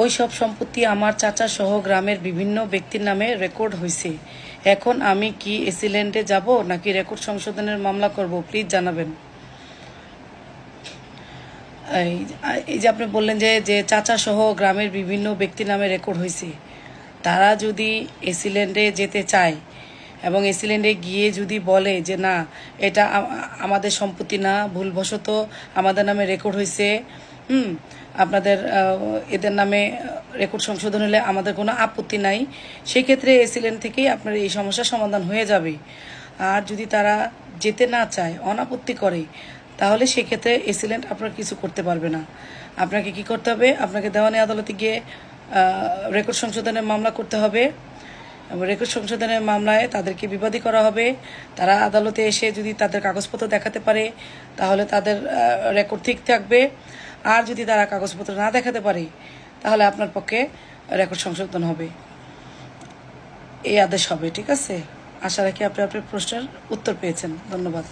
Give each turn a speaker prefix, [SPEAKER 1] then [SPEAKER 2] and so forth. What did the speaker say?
[SPEAKER 1] ওই সব সম্পত্তি আমার চাচা সহ গ্রামের বিভিন্ন ব্যক্তির নামে রেকর্ড হয়েছে। এখন আমি কি এসিল্যান্ডে যাব নাকি রেকর্ড সংশোধনের মামলা করব, প্লিজ জানাবেন। এই এই যে আপনি বললেন যে যে চাচা সহ গ্রামের বিভিন্ন ব্যক্তির নামে রেকর্ড হয়েছে, তারা যদি এসিল্যান্ডে যেতে চায় এবং এসিল্যান্ডে গিয়ে যদি বলে যে না এটা আমাদের সম্পত্তি না, ভুলবশত আমাদের নামে রেকর্ড হয়েছে, আপনাদের এদের নামে রেকর্ড সংশোধন হলে আমাদের কোনো আপত্তি নাই, সেক্ষেত্রে এসিল্যান্ড থেকেই আপনার এই সমস্যার সমাধান হয়ে যাবে। আর যদি তারা যেতে না চায়, অনাপত্তি করে, তাহলে সেক্ষেত্রে এসিল্যান্ড আপনার কিছু করতে পারবে না। আপনাকে কি করতে হবে? আপনাকে দেওয়ানি আদালতে গিয়ে রেকর্ড সংশোধনের মামলা করতে হবে। রেকর্ড সংশোধনের মামলায় তাদেরকে বিবাদী করা হবে। তারা আদালতে এসে যদি তাদের কাগজপত্র দেখাতে পারে তাহলে তাদের রেকর্ড ঠিক থাকবে। আর যদি তারা কাগজপত্র না দেখাতে পারে তাহলে আপনার পক্ষে রেকর্ড সংশোধন হবে, এই আদেশ হবে। ঠিক আছে, আশা রাখি আপনি আপনার প্রশ্নের উত্তর পেয়েছেন। ধন্যবাদ।